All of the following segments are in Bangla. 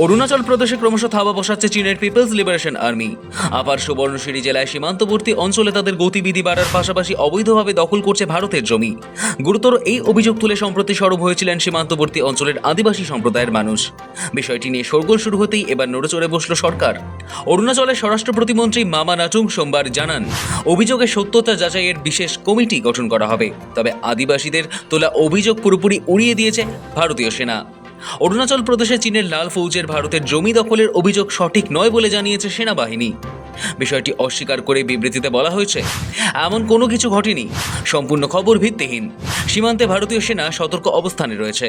অরুণাচল প্রদেশে ক্রমশ থাবা বসাচ্ছে চীনের পিপলস লিবারেশন আর্মি। আপার সুবর্ণশিরি জেলায় সীমান্তবর্তী অঞ্চলে তাদের গতিবিধি বাড়ার পাশাপাশি অবৈধভাবে দখল করছে ভারতের জমি। গুরুতর এই অভিযোগ তুলে সম্প্রতি সরব হয়েছিলেন সীমান্তবর্তী অঞ্চলের আদিবাসী সম্প্রদায়ের মানুষ। বিষয়টি নিয়ে শোরগোল শুরু হতেই এবার নড়েচড়ে বসল সরকার। অরুণাচলের স্বরাষ্ট্র প্রতিমন্ত্রী মামা নাচুং সোমবার জানান, অভিযোগের সত্যতা যাচাইয়ের বিশেষ কমিটি গঠন করা হবে। তবে আদিবাসীদের তোলা অভিযোগ পুরোপুরি উড়িয়ে দিয়েছে ভারতীয় সেনা। অরুণাচল প্রদেশে চীনের লাল ফৌজের ভারতের জমি দখলের অভিযোগ সঠিক নয় বলে জানিয়েছে সেনাবাহিনী। বিষয়টি অস্বীকার করে বিবৃতিতে বলা হয়েছে, এমন কোনো কিছু ঘটেনি, সম্পূর্ণ খবর ভিত্তিহীন। সীমান্তে ভারতীয় সেনা সতর্ক অবস্থানে রয়েছে।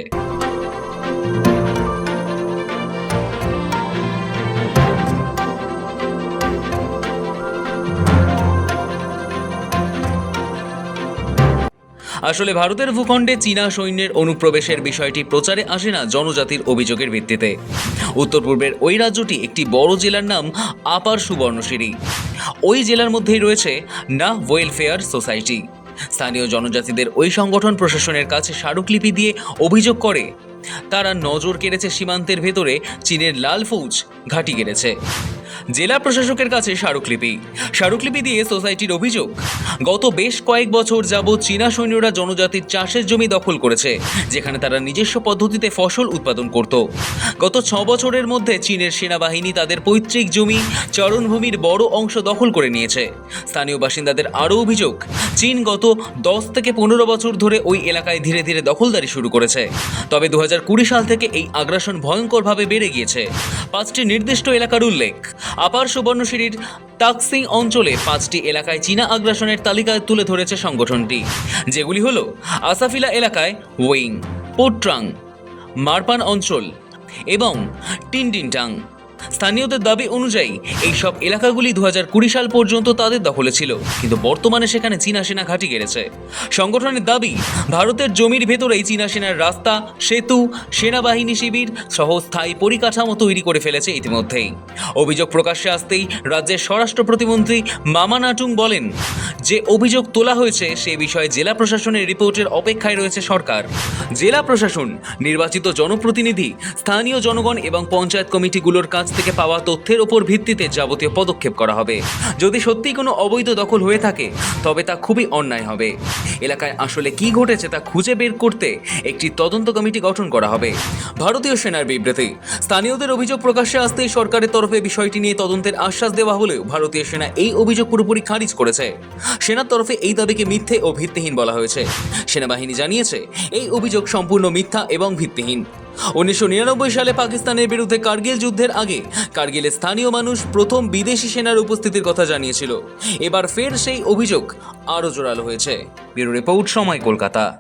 আসলে ভারতের ভূখণ্ডে চীনা সৈন্যের অনুপ্রবেশের বিষয়টি প্রচারে আসে না জনজাতির অভিযোগের ভিত্তিতে। উত্তর পূর্বের ওই রাজ্যটি একটি বড় জেলার নাম আপার সুবর্ণশিরি। ওই জেলার মধ্যেই রয়েছে না ওয়েলফেয়ার সোসাইটি। স্থানীয় জনজাতিদের ওই সংগঠন প্রশাসনের কাছে স্মারকলিপি দিয়ে অভিযোগ করে তারা নজর কেড়েছে সীমান্তের ভেতরে চীনের লাল ফৌজ ঘাঁটি গেড়েছে। জেলা প্রশাসকের কাছে স্মারকলিপি দিয়ে সোসাইটির অভিযোগ, গত বেশ কয়েক বছর যাবৎ চীনা সৈন্যরা জনজাতির চাষের জমি দখল করেছে, যেখানে তারা নিজস্ব পদ্ধতিতে ফসল উৎপাদন করত। গত 6 বছরের মধ্যে চীনের সেনাবাহিনী তাদের পৈতৃক জমি, চারণভূমির বড় অংশ দখল করে নিয়েছে। স্থানীয় বাসিন্দাদের আরও অভিযোগ, চীন গত 10 থেকে 15 বছর ধরে ওই এলাকায় ধীরে ধীরে দখলদারি শুরু করেছে। তবে 2020 সাল থেকে এই আগ্রাসন ভয়ঙ্করভাবে বেড়ে গিয়েছে। 5টি নির্দিষ্ট এলাকার উল্লেখ, আপার সুবর্ণশিরির তাকসিং অঞ্চলে 5টি এলাকায় চীনা আগ্রাসনের তালিকায় তুলে ধরেছে সংগঠনটি, যেগুলি হল আসাফিলা এলাকায় ওয়িং, পোট্রাং, মারপান অঞ্চল এবং টিনটিনটাং। স্থানীয়দের দাবি অনুযায়ী এই সব এলাকাগুলি 2020 সাল পর্যন্ত তাদের দখলে ছিল, কিন্তু বর্তমানে সেখানে চীনা সেনা ঘাঁটি গেড়েছে। সংগঠনের দাবি, ভারতের জমির ভেতরেই চীনা সেনার রাস্তা, সেতু, সেনাবাহিনী শিবির সহ স্থায়ী পরিকাঠামো তৈরি করে ফেলেছে ইতিমধ্যেই। অভিযোগ প্রকাশ্যে আসতেই রাজ্যের স্বরাষ্ট্র প্রতিমন্ত্রী মামা নাটুং বলেন, যে অভিযোগ তোলা হয়েছে সে বিষয়ে জেলা প্রশাসনের রিপোর্টের অপেক্ষায় রয়েছে সরকার। জেলা প্রশাসন, নির্বাচিত জনপ্রতিনিধি, স্থানীয় জনগণ এবং পঞ্চায়েত কমিটিগুলোর কাছ থেকে পাওয়া তথ্যের উপর ভিত্তিতে যাবতীয় পদক্ষেপ করা হবে। যদি সত্যি কোনো অবৈধ দখল হয়ে থাকে তবে তা খুবই অন্যায় হবে। এলাকায় আসলে কি ঘটেছে তা খুঁজে বের করতে একটি তদন্ত কমিটি গঠন করা হবে। ভারতীয় সেনার বিবৃতি, স্থানীয়দের অভিযোগ প্রকাশ্যে আসতেই সরকারের তরফে বিষয়টি নিয়ে তদন্তের আশ্বাস দেওয়া হলেও ভারতীয় সেনা এই অভিযোগ পুরোপুরি খারিজ করেছে। সেনার তরফে এই দাবিকে মিথ্যে ও ভিত্তিহীন বলা হয়েছে। সেনাবাহিনী জানিয়েছে এই অভিযোগ সম্পূর্ণ মিথ্যা এবং ভিত্তিহীন। 1999 সালে পাকিস্তানের বিরুদ্ধে কার্গিল যুদ্ধের আগে কার্গিলের স্থানীয় মানুষ প্রথম বিদেশি সেনার উপস্থিতির কথা জানিয়েছিল। এবার ফের সেই অভিযোগ আরও জোরালো হয়েছে। ব্যুরো রিপোর্ট, সময়, কলকাতা।